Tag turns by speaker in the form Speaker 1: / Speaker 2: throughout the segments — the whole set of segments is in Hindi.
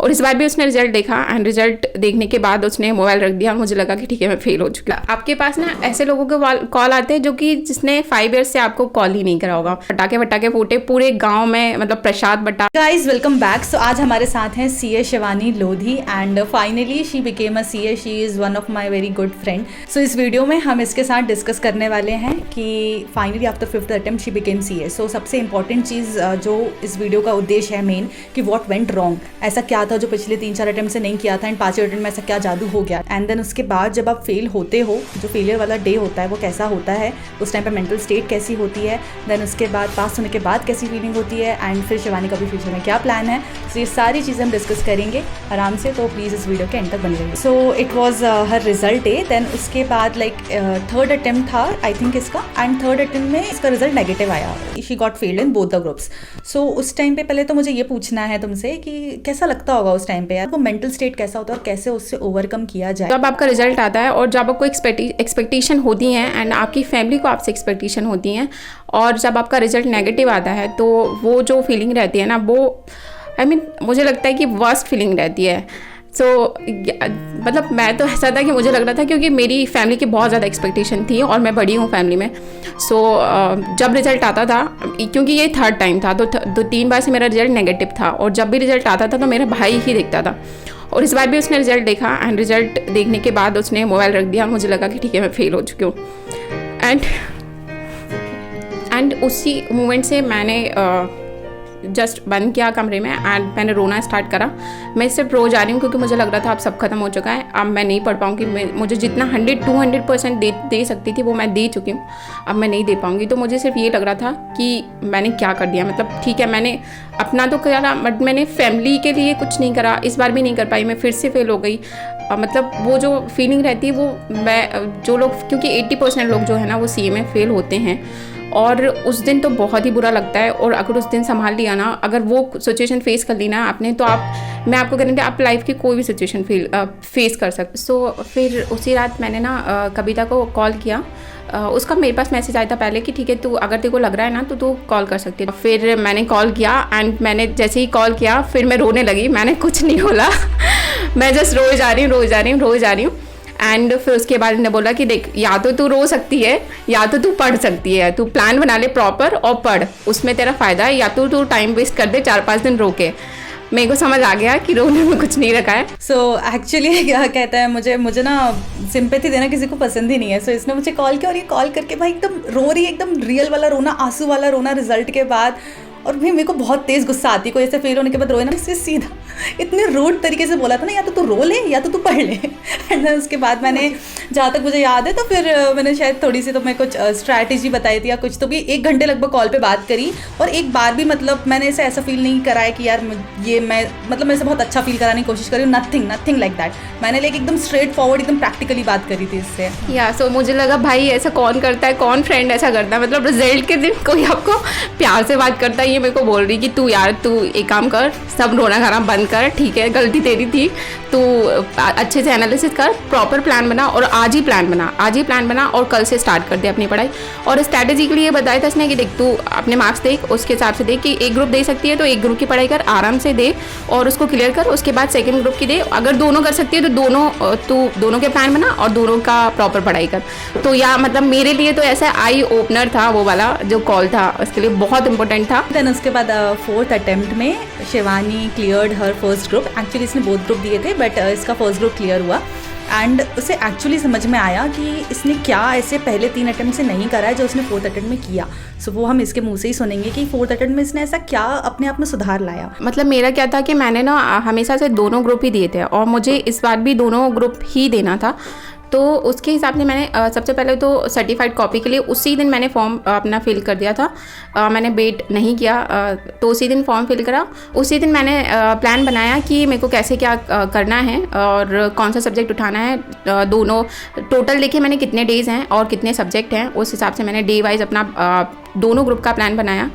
Speaker 1: और इस बार भी उसने रिजल्ट देखा एंड रिजल्ट देखने के बाद उसने मोबाइल रख दिया और मुझे लगा कि ठीक है मैं फेल हो चुकी हूँ। आपके पास ना ऐसे लोगों के कॉल आते हैं जो कि जिसने 5 ईयर्स से आपको कॉल ही नहीं करा होगा, पटाखे वटाखे फूटे पूरे गांव में, मतलब प्रसाद बटा।
Speaker 2: Guys welcome back. सो आज हमारे साथ हैं CA Shivani Lodhi and finally she became a CA. She is one of my very good friend. So इस वीडियो में हम इसके साथ डिस्कस करने वाले हैं कि finally after 5th attempt she became CA. So सबसे इंपॉर्टेंट चीज़ जो इस वीडियो का उद्देश्य है मेन, कि व्हाट वेंट रॉन्ग, ऐसा क्या था जो पिछले 3-4 अटेम्प्ट से नहीं किया था एंड 5वें अटेम्प्ट में ऐसा क्या जादू हो गया। एंड देन उसके बाद जब आप फेल होते हो, जो फेलियर वाला डे होता है वो कैसा होता है, उस टाइम पे मेंटल स्टेट कैसी होती है, देन उसके बाद पास होने के बाद कैसी फीलिंग होती है, एंड फिर शिवानी का भी फ्यूचर में क्या प्लान है। सो ये सारी चीज़ें हम डिस्कस करेंगे आराम से, तो प्लीज़ इस वीडियो के एंड तक बने रहिए। So it was her result day. Then उसके बाद लाइक 3rd अटेम्प्ट था आई थिंक इसका, एंड 3rd अटेम्प्ट में इसका रिजल्ट नेगेटिव आया। She got failed in both the groups. So उस टाइम पे पहले तो मुझे ये पूछना है तुमसे कि कैसा लगता होगा उस टाइम पे यार, वो मेंटल स्टेट कैसा होता है और कैसे उससे ओवरकम किया जाए।
Speaker 1: जब आपका रिजल्ट आता है और जब आपको एक्सपेक्टेशन होती है एंड आपकी फैमिली को आपसे एक्सपेक्टेशन होती हैं, और जब आपका रिजल्ट नेगेटिव आता है तो वो जो फीलिंग रहती है ना, वो मुझे लगता है कि वर्स्ट फीलिंग रहती है। मतलब मैं तो ऐसा था कि मुझे लग रहा था, क्योंकि मेरी फैमिली की बहुत ज़्यादा एक्सपेक्टेशन थी और मैं बड़ी हूँ फैमिली में। जब रिज़ल्ट आता था, क्योंकि ये 3rd टाइम था, तो 3 बार से मेरा रिज़ल्ट नेगेटिव था, और जब भी रिज़ल्ट आता था तो मेरा भाई ही देखता था। और इस बार भी उसने रिज़ल्ट देखा एंड रिज़ल्ट देखने के बाद उसने मोबाइल रख दिया और मुझे लगा कि ठीक है मैं फेल हो चुकी हूँ। एंड उसी मोमेंट से मैंने जस्ट बंद किया कमरे में एंड मैंने रोना स्टार्ट करा। मैं सिर्फ रो जा रही हूँ क्योंकि मुझे लग रहा था अब सब खत्म हो चुका है, अब मैं नहीं पढ़ पाऊँगी। मुझे जितना 100-200% दे सकती थी वो मैं दे चुकी हूँ, अब मैं नहीं दे पाऊँगी। तो मुझे सिर्फ ये लग रहा था कि मैंने क्या कर दिया। मतलब ठीक है, मैंने अपना तो करा बट मैंने फैमिली के लिए कुछ नहीं करा। इस बार भी नहीं कर पाई, मैं फिर से फेल हो गई। मतलब वो जो फीलिंग रहती है वो जो लोग, क्योंकि 80% लोग जो है ना वो सीए में फेल होते हैं, और उस दिन तो बहुत ही बुरा लगता है। और अगर उस दिन संभाल लिया ना, अगर वो सिचुएशन फेस कर ली ना आपने, तो मैं आपको गारंटी आप लाइफ की कोई भी सिचुएशन फेस कर सकते। फिर उसी रात मैंने ना कविता को कॉल किया। उसका मेरे पास मैसेज आया था पहले कि ठीक है, तू अगर तेरे को लग रहा है ना तो तू कॉल कर सकती है। फिर मैंने कॉल किया एंड मैंने जैसे ही कॉल किया फिर मैं रोने लगी। मैंने कुछ नहीं बोला मैं जस्ट रोए जा रही हूँ। एंड फिर उसके बाद ने बोला कि देख, या तो तू रो सकती है या तो तू पढ़ सकती है, तू प्लान बना ले प्रॉपर और पढ़, उसमें तेरा फ़ायदा है, या तो तू टाइम वेस्ट कर दे 4-5 दिन रो के। मेरे को समझ आ गया कि रोने में कुछ नहीं रखा है।
Speaker 2: सो एक्चुअली क्या कहता है, मुझे ना सिंपैथी देना किसी को पसंद ही नहीं है। सो इसने मुझे कॉल किया और ये कॉल करके भाई एकदम रो रही है, एकदम रियल वाला रोना, आंसू वाला रोना रिजल्ट के बाद। और भाई मेरे को बहुत तेज़ गुस्सा आती है, कोई ऐसे फेल होने के बाद रोए ना, इससे सीधा इतने रूड तरीके से बोला था ना, या तो तू रो ले या तो तू पढ़ ले। एंड देन उसके बाद मैंने, जहाँ तक मुझे याद है, तो फिर मैंने शायद थोड़ी सी तो मैं कुछ स्ट्रैटेजी बताई थी या कुछ, तो भी 1 घंटे लगभग कॉल पे बात करी। और एक बार भी मतलब मैंने ऐसा फील नहीं करा है कि यार ये मैं से बहुत अच्छा फील कराने की कोशिश करी हूँ। Nothing like that. मैंने लाइक एकदम स्ट्रेट फॉरवर्ड एकदम प्रैक्टिकली बात करी थी इससे।
Speaker 1: सो मुझे लगा भाई ऐसा कौन करता है, कौन फ्रेंड ऐसा करता है। मतलब रिजल्ट के दिन कोई आपको प्यार से बात करता है, ये मेरे को बोल रही कि तू एक काम कर, सब रोना खाना बंद कर, ठीक है गलती तेरी थी, तू अच्छे से एनालिसिस कर, प्रॉपर प्लान बना, और आज ही प्लान बना और कल से स्टार्ट कर दे अपनी पढ़ाई। और स्ट्रैटेजी के लिए बताया था इसने कि देख, तू अपने मार्क्स देख, उसके हिसाब से देख कि एक ग्रुप दे सकती है तो एक ग्रुप की पढ़ाई कर, आराम से दे और उसको क्लियर कर। उसके बाद सेकंड ग्रुप की दे। अगर दोनों कर सकती है तो दोनों के प्लान बना और दोनों का प्रॉपर पढ़ाई कर। तो या मतलब मेरे लिए तो ऐसा आई ओपनर था वो वाला जो कॉल था, उसके लिए बहुत इंपॉर्टेंट था।
Speaker 2: देन उसके बाद 4th अटेम्प्ट में शिवानी क्लियर्ड हर फर्स्ट ग्रुप। एक्चुअली इसने बोथ ग्रुप दिए थे बट इसका फर्स्ट ग्रुप क्लियर हुआ। एंड उसे एक्चुअली समझ में आया कि इसने क्या ऐसे पहले 3 अटेम्प्ट से नहीं करा है जो उसने 4th अटेम्प्ट में किया। सो वो हम इसके मुंह से ही सुनेंगे कि 4th अटेम्प्ट में इसने ऐसा क्या अपने आप में सुधार लाया।
Speaker 1: मतलब मेरा क्या था कि मैंने ना हमेशा से दोनों ग्रुप ही दिए थे और मुझे इस बार भी दोनों ग्रुप ही देना था। तो उसके हिसाब से मैंने सबसे पहले तो सर्टिफाइड कॉपी के लिए उसी दिन मैंने फॉर्म अपना फिल कर दिया था। मैंने वेट नहीं किया, तो उसी दिन फॉर्म फिल करा। उसी दिन मैंने प्लान बनाया कि मेरे को कैसे क्या करना है और कौन सा सब्जेक्ट उठाना है। दोनों टोटल देखे मैंने कितने डेज़ हैं और कितने सब्जेक्ट हैं, उस हिसाब से मैंने डे वाइज अपना दोनों ग्रुप का प्लान बनाया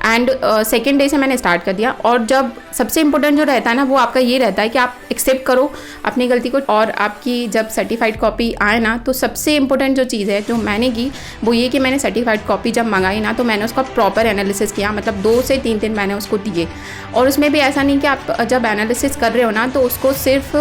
Speaker 1: एंड सेकेंड डे से मैंने स्टार्ट कर दिया। और जब सबसे इम्पोर्टेंट जो रहता है ना वो आपका ये रहता है कि आप एक्सेप्ट करो अपनी गलती को, और आपकी जब सर्टिफाइड कॉपी आए ना तो सबसे इम्पोर्टेंट जो चीज़ है जो मैंने की वो ये कि मैंने सर्टिफाइड कॉपी जब मंगाई ना तो मैंने उसका प्रॉपर एनालिसिस किया, मतलब 2 से 3 दिन मैंने उसको दिए। और उसमें भी ऐसा नहीं कि आप जब एनालिसिस कर रहे हो ना तो उसको सिर्फ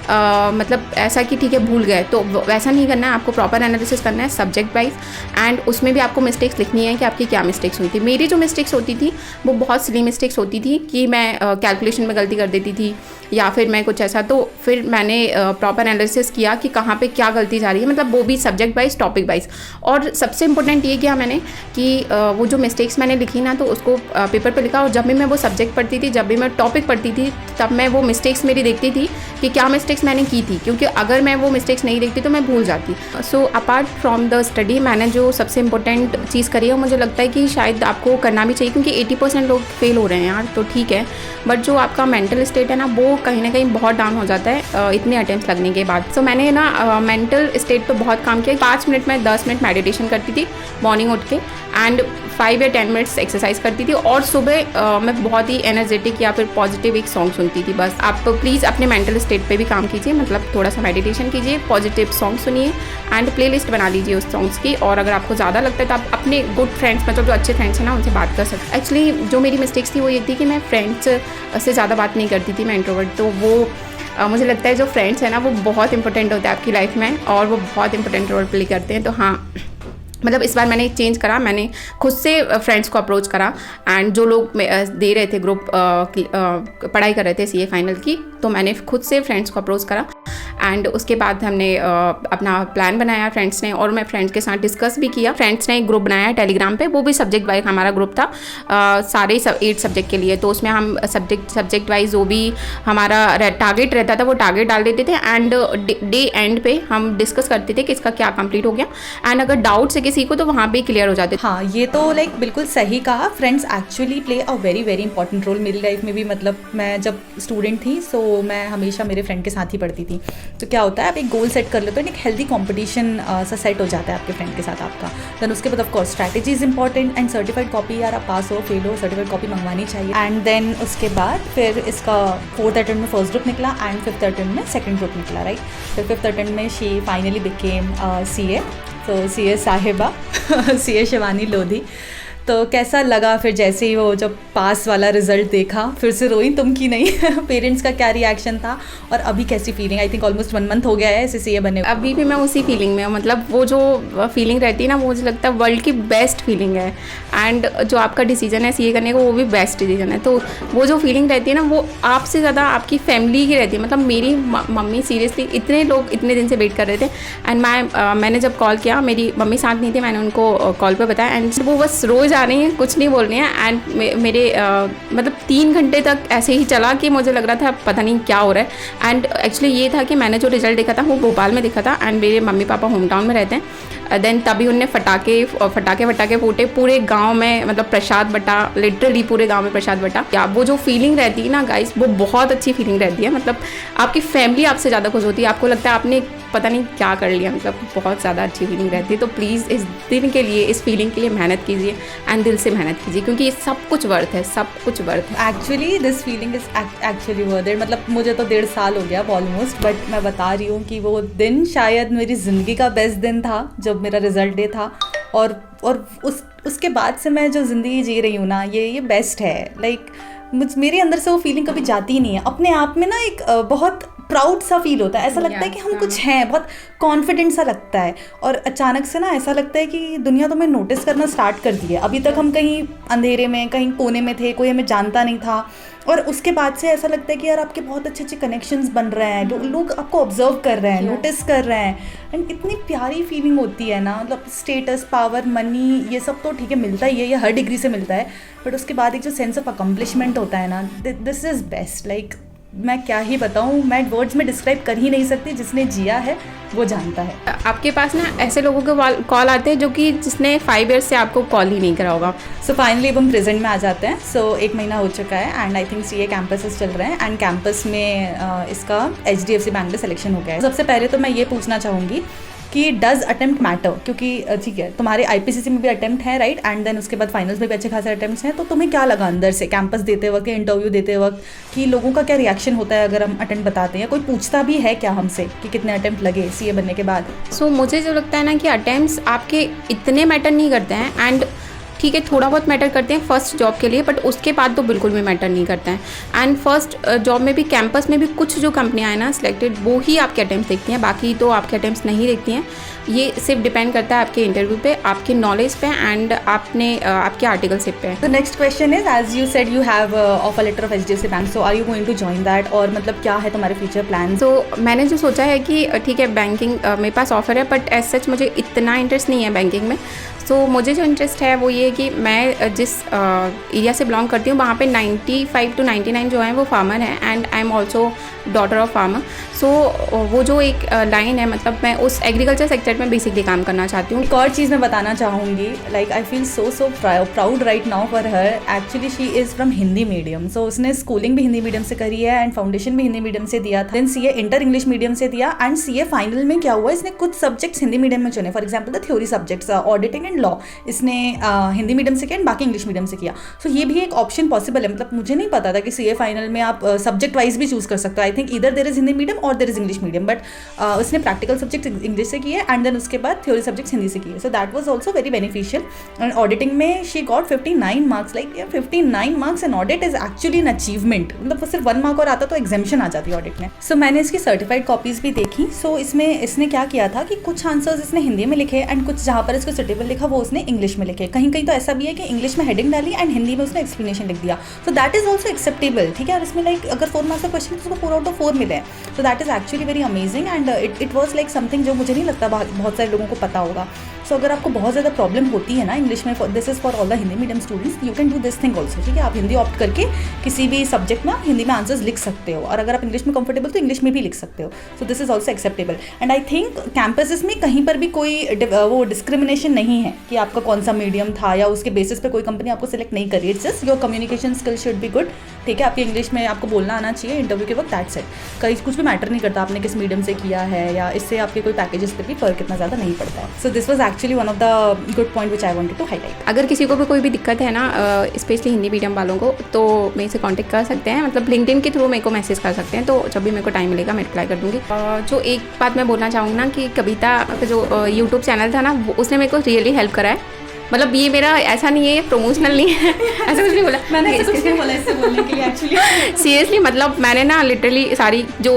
Speaker 1: मतलब ऐसा कि ठीक है भूल गए, तो वैसा नहीं करना है, आपको प्रॉपर एनालिसिस करना है सब्जेक्ट वाइज। एंड उसमें भी आपको मिस्टेक्स लिखनी है कि आपकी क्या मिस्टेक्स हुई थी। मेरी जो मिस्टेक्स होती थी वो बहुत सिली मिस्टेक्स होती थी कि मैं कैलकुलेशन में गलती कर देती थी या फिर मैं कुछ ऐसा, तो फिर मैंने प्रॉपर एनालिसिस किया कि कहाँ पे क्या गलती जा रही है, मतलब वो भी सब्जेक्ट वाइज टॉपिक वाइज। और सबसे इंपॉर्टेंट ये किया मैंने कि वो जो मिस्टेक्स मैंने लिखी ना तो उसको पेपर पे लिखा, और जब भी मैं वो सब्जेक्ट पढ़ती थी, जब भी मैं टॉपिक पढ़ती थी, तब मैं वो मिस्टेक्स मेरी देखती थी कि क्या मिस्टेक्स मैंने की थी, क्योंकि अगर मैं वो मिस्टेक्स नहीं देखती तो मैं भूल जाती। So apart from the study मैंने जो सबसे इंपॉर्टेंट चीज़ करी है मुझे लगता है कि शायद आपको करना भी चाहिए, क्योंकि 80% लोग फेल हो रहे हैं यार, तो ठीक है, बट जो आपका मेंटल स्टेट है ना वो कहीं ना कहीं बहुत डाउन हो जाता है इतने अटेम्प्ट्स लगने के बाद। सो मैंने ना मेंटल स्टेट पे बहुत काम किया। 5 मिनट में 10 मिनट मेडिटेशन करती थी मॉर्निंग उठ के, एंड 5 या 10 मिनट्स एक्सरसाइज करती थी, और सुबह मैं बहुत ही एनर्जेटिक या फिर पॉजिटिव एक सॉन्ग सुनती थी। बस आप प्लीज़ अपने मेंटल स्टेट पे भी काम कीजिए, मतलब थोड़ा सा मेडिटेशन कीजिए, पॉजिटिव सॉन्ग सुनिए एंड प्लेलिस्ट बना लीजिए उस सॉन्ग्स की। और अगर आपको ज़्यादा लगता है तो आप अपने गुड फ्रेंड्स, मतलब जो अच्छे फ्रेंड्स हैं ना, उनसे बात कर सकते हैं। एक्चुअली जो मेरी मिस्टेक्स थी वो ये थी कि मैं फ्रेंड्स से ज़्यादा बात नहीं करती थी, मैं इंट्रोवर्ट, तो वो मुझे लगता है जो फ्रेंड्स हैं ना वो बहुत इंपॉर्टेंट होते हैं आपकी लाइफ में, और वो बहुत इंपॉर्टेंट रोल प्ले करते हैं। तो हाँ, मतलब इस बार मैंने चेंज करा, मैंने खुद से फ्रेंड्स को अप्रोच करा, एंड जो लोग दे रहे थे ग्रुप पढ़ाई कर रहे थे CA फाइनल की, तो मैंने खुद से फ्रेंड्स को अप्रोच करा। एंड उसके बाद हमने अपना प्लान बनाया फ्रेंड्स ने, और मैं फ्रेंड्स के साथ डिस्कस भी किया। फ्रेंड्स ने एक ग्रुप बनाया टेलीग्राम पे, वो भी सब्जेक्ट वाइज हमारा ग्रुप था, सारे 8 सब्जेक्ट के लिए। तो उसमें हम सब्जेक्ट वाइज जो भी हमारा टारगेट रहता था वो टारगेट डाल देते थे, एंड डे एंड पे हम डिस्कस करते थे कि इसका क्या कंप्लीट हो गया, एंड अगर डाउट से किसी को तो वहाँ पे क्लियर हो जाते थे।
Speaker 2: हाँ, ये तो लाइक बिल्कुल सही कहा। Friends actually play a very very important role मेरी लाइफ में भी। मतलब मैं जब स्टूडेंट थी सो मैं हमेशा मेरे फ्रेंड के साथ ही पढ़ती थी। तो क्या होता है, आप एक गोल सेट कर लेते हो, एक हेल्दी कॉम्पिटिशन सा सेट हो जाता है आपके फ्रेंड के साथ आपका। देन उसके बाद of course strategy is important, and certified copy, यार आप पास हो फेल हो सर्टिफाइड कॉपी मंगवानी चाहिए। एंड देन उसके बाद फिर इसका 4th अटेम्प्ट में फर्स्ट ग्रुप निकला, एंड 5th अटेम्प्ट में सेकंड ग्रुप निकला, राइट। फिर 5th अटेम्प्ट में शी फाइनली बिकेम CA, तो CA साहिबा CA शिवानी लोधी। तो कैसा लगा फिर जैसे ही वो जब पास वाला रिजल्ट देखा? फिर से रोई तुम कि नहीं? पेरेंट्स का क्या रिएक्शन था, और अभी कैसी feeling? I think almost 1 month हो गया है CA बने।
Speaker 1: अभी भी मैं उसी फीलिंग में हूँ, मतलब वो जो फीलिंग रहती है ना वो मुझे लगता है वर्ल्ड की बेस्ट फीलिंग है। एंड जो आपका डिसीजन है CA करने का वो भी बेस्ट डिसीजन है। तो वो जो फीलिंग रहती है ना वो आपसे ज़्यादा आपकी फैमिली की रहती है। मतलब मेरी मम्मी सीरियसली इतने लोग इतने दिन से वेट कर रहे थे, एंड मैंने जब कॉल किया, मेरी मम्मी साथ नहीं थी, मैंने उनको कॉल पर बताया, एंड वो बस रोज़ आ रही हैं, कुछ नहीं बोल रही हैं। एंड मेरे मतलब 3 घंटे तक ऐसे ही चला कि मुझे लग रहा था पता नहीं क्या हो रहा है। एंड एक्चुअली ये था कि मैंने जो रिजल्ट देखा था वो भोपाल में देखा था, एंड मेरे मम्मी पापा होम टाउन में रहते हैं। देन तभी उनने फटाके फूटे पूरे गांव में, मतलब प्रसाद बटा, लिटरली पूरे गांव में प्रसाद बटा। या वो जो फीलिंग रहती है ना गाइस, वो बहुत अच्छी फीलिंग रहती है। मतलब आपकी फैमिली आपसे ज़्यादा खुश होती है, आपको लगता है आपने पता नहीं क्या कर लिया, मतलब बहुत ज़्यादा अच्छी फीलिंग रहती है। तो प्लीज़ इस दिन के लिए, इस फीलिंग के लिए मेहनत कीजिए, एंड दिल से मेहनत कीजिए, क्योंकि ये सब कुछ वर्थ है, सब कुछ वर्थ है।
Speaker 2: Actually this feeling is actually worth it. मतलब मुझे तो 1.5 साल हो गया ऑलमोस्ट, बट मैं बता रही हूँ कि वो दिन शायद मेरी ज़िंदगी का बेस्ट दिन था जब मेरा रिजल्ट डे था। और उसके बाद से मैं जो ज़िंदगी जी रही हूँ ना, ये बेस्ट है। लाइक मेरे अंदर से वो फीलिंग कभी जाती ही नहीं है। अपने आप में ना एक बहुत प्राउड सा फील होता है, ऐसा लगता है कि हम कुछ हैं, बहुत कॉन्फिडेंट सा लगता है। और अचानक से ना ऐसा लगता है कि दुनिया तो हमें नोटिस करना स्टार्ट कर दी है। अभी तक हम कहीं अंधेरे में, कहीं कोने में थे, कोई हमें जानता नहीं था, और उसके बाद से ऐसा लगता है कि यार आपके बहुत अच्छे अच्छे कनेक्शंस बन रहे हैं, लोग आपको ऑब्जर्व कर रहे हैं, नोटिस कर रहे हैं, एंड इतनी प्यारी फीलिंग होती है ना। मतलब स्टेटस, पावर, मनी, ये सब तो ठीक है मिलता ही है, ये हर डिग्री से मिलता है, बट उसके बाद एक जो सेंस ऑफ अकम्पलिशमेंट होता है ना, दिस इज़ बेस्ट। लाइक मैं क्या ही बताऊँ, मैं वर्ड्स में डिस्क्राइब कर ही नहीं सकती, जिसने जिया है वो जानता है।
Speaker 1: आपके पास ना ऐसे लोगों के कॉल आते हैं जो कि जिसने 5 ईयर्स से आपको कॉल ही नहीं करा होगा।
Speaker 2: सो फाइनली अब हम प्रेजेंट में आ जाते हैं। सो 1 महीना हो चुका है, and I think CA campuses चल रहे हैं, एंड कैंपस में इसका HDFC बैंक में सिलेक्शन हो गया है। सबसे पहले तो मैं ये पूछना चाहूँगी कि डज अटेम्प्ट मैटर, क्योंकि ठीक है तुम्हारे IPCC में भी अटेम्प्ट है राइट, एंड देन उसके बाद फाइनल्स में भी अच्छे खासे अटेम्प्ट्स हैं, तो तुम्हें क्या लगा अंदर से कैंपस देते वक्त या इंटरव्यू देते वक्त कि लोगों का क्या रिएक्शन होता है अगर हम अटेम्प्ट बताते हैं? कोई पूछता भी है क्या हमसे कि कितने अटेम्प्ट लगे CA बनने के बाद?
Speaker 1: सो मुझे जो लगता है ना कि अटेम्प्ट्स आपके इतने मैटर नहीं करते हैं, एंड ठीक है थोड़ा बहुत मैटर करते हैं फर्स्ट जॉब के लिए, बट उसके बाद तो बिल्कुल भी मैटर नहीं करते हैं। एंड फर्स्ट जॉब में भी कैंपस में भी कुछ जो कंपनियां हैं ना सिलेक्टेड, वो ही आपके अटेम्प्ट्स देखती हैं, बाकी तो आपके अटेम्प्ट्स नहीं देखती हैं। ये सिर्फ डिपेंड करता है आपके इंटरव्यू पे, आपके नॉलेज पे एंड आपके आर्टिकलशिप पे।
Speaker 2: The next question is, as you said you have offer letter of HDFC bank, so are you going to join that, और मतलब क्या है तुम्हारे फ्यूचर प्लान?
Speaker 1: तो मैंने जो सोचा है कि ठीक है बैंकिंग मेरे पास ऑफर है, बट एज सच मुझे इतना इंटरेस्ट नहीं है बैंकिंग में। सो मुझे जो इंटरेस्ट है वो ये है कि मैं जिस एरिया से बिलोंग करती हूँ वहाँ पे 95 to 99 जो हैं वो फार्मर हैं, and I am also daughter of farmer. So वो जो एक लाइन है, मतलब मैं उस एग्रीकल्चर सेक्टर में बेसिकली काम करना चाहती हूँ।
Speaker 2: एक और चीज़ मैं बताना चाहूँगी, like I feel so proud right now for her. Actually she is from Hindi medium, so उसने स्कूलिंग भी हिंदी मीडियम से करी है एंड फाउंडेशन भी हिंदी मीडियम से दिया था, then CA inter English medium से दिया, एंड CA फाइनल में क्या हुआ, इसने कुछ सब्जेक्ट्स हिंदी मीडियम में चुने, for example the theory subjects auditing and law इसने हिंदी मीडियम से किया एंड बाकी इंग्लिश मीडियम से किया। सो ये भी एक ऑप्शन पॉसिबल है, मतलब मुझे नहीं पता था कि CA फाइनल में आप सब्जेक्ट वाइज भी चूज़ कर सकते हो। आई थिंक इधर देर इज हिंदी मीडियम और there is English medium, but उसने प्रैक्टिकल सब्जेक्ट इंग्लिश से किए एंड देन उसके बाद थ्योरी सब्जेक्ट्स हिंदी से किए, so that was also very beneficial. And auditing में she got 59 marks, like 59 marks in audit is actually an achievement, मतलब सिर्फ 1 मार्क और आता तो एग्जामिशन आ जाती है ऑडिट में। सो मैंने इसकी सर्टिफाइड कॉपीज भी देखी। सो इसमें इसने क्या किया था कि कुछ आंसर्स इसने हिंदी में लिखे एंड कुछ जहाँ पर इसको सुटेबल लिखा वो उसने इंग्लिश में लिखे। कहीं कहीं तो ऐसा भी है कि इंग्लिश में हेडिंग डाली एंड हिंदी में उसने एक्सप्लेनेशन लिख दिया, so that is also acceptable. ठीक है, और इसमें लाइक अगर 4 मार्क्स का क्वेश्चन है तो उसको 4 आउट ऑफ 4 मिले हैं, so that is actually very amazing and it was like something जो मुझे नहीं लगता बहुत सारे लोगों को पता होगा। सो अगर आपको बहुत ज़्यादा प्रॉब्लम होती है ना इंग्लिश में, this is for all the Hindi medium students, you can do this thing also. ठीक है, आप हिंदी ऑप्ट करके किसी भी सब्जेक्ट में हिंदी में आंसर्स लिख सकते हो, और अगर आप इंग्लिश में कंफर्टेबल तो इंग्लिश में भी लिख सकते हो। So this is also acceptable and I think campuses में कहीं पर भी कोई वो डिस्क्रिमिनेशन नहीं है कि आपका कौन सा मीडियम था या उसके बेसिस पे कोई कंपनी आपको सिलेक्ट नहीं करी। It's just your communication skill should be good. ठीक है, आपकी इंग्लिश में आपको बोलना आना चाहिए इंटरव्यू के वक्त, दैट्स इट। कहीं कुछ भी मैटर नहीं करता आपने किस मीडियम से किया है, या इससे आपके कोई पैकेजेस पे भी फर्क इतना ज़्यादा नहीं पड़ता है। So this was actually one of the good point which I wanted to highlight.
Speaker 1: अगर किसी को भी कोई भी दिक्कत है ना, स्पेशली हिंदी मीडियम वालों को, तो मेरे से कांटेक्ट कर सकते हैं, मतलब लिंक्डइन के थ्रू मेरे को मैसेज कर सकते हैं, तो जब भी मेरे को टाइम मिलेगा मैं रिप्लाई कर दूँगी। जो एक बात मैं बोलना चाहूँगी ना कि कविता का जो यूट्यूब चैनल था ना, उसने मेरे को रियली हेल्प करा है। मतलब ये मेरा ऐसा नहीं है, ये प्रमोशनल नहीं है, ऐसा कुछ नहीं बोला
Speaker 2: मैंने, ऐसा कुछ नहीं बोला इससे बोलने के लिए एक्चुअली।
Speaker 1: सीरियसली मतलब मैंने ना लिटरली सारी जो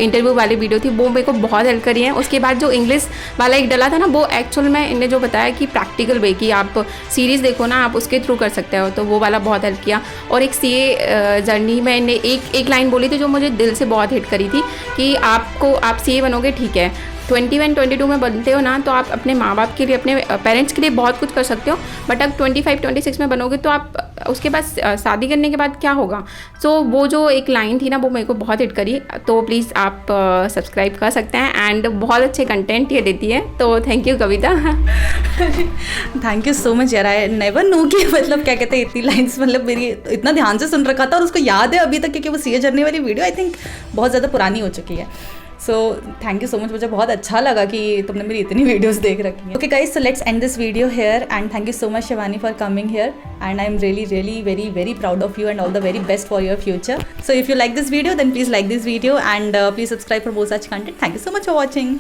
Speaker 1: इंटरव्यू वाली वीडियो थी वो मेरे को बहुत हेल्प करी है। उसके बाद जो इंग्लिश वाला एक डला था ना, वो एक्चुअल में इन्हें जो बताया कि प्रैक्टिकल वे की आप सीरीज़ देखो ना, आप उसके थ्रू कर सकते हो, तो वो वाला बहुत हेल्प किया। और एक CA जर्नी में इन्हें एक लाइन बोली थी जो मुझे दिल से बहुत हिट करी थी कि आप CA बनोगे, ठीक है 21-22 में बनते हो ना, तो आप अपने माँ बाप के लिए, अपने पेरेंट्स के लिए बहुत कुछ कर सकते हो, बट अब 25-26 में बनोगे तो आप उसके बाद शादी करने के बाद क्या होगा। सो वो जो एक लाइन थी ना, वो मेरे को बहुत हिट करी, तो प्लीज़ आप सब्सक्राइब कर सकते हैं एंड बहुत अच्छे कंटेंट ये देती है, तो thank you Kavita.
Speaker 2: Thank you so much यार, आई नेवर नो कि मतलब क्या कहते हैं इतनी लाइन्स, मतलब मेरी इतना ध्यान से सुन रखा था और उसको याद है अभी तक, क्योंकि वो CA जर्नी वाली वीडियो आई थिंक बहुत ज़्यादा पुरानी हो चुकी है। So thank you so much, मुझे बहुत अच्छा लगा कि तुमने मेरी इतनी वीडियोस देख रखी हैं। Okay guys, so let's end this video here and thank you so much Shivani for coming here and I am really very proud of you and all the very best for your future. So if you like this video then please like this video and please subscribe for more such content. Thank you so much for watching.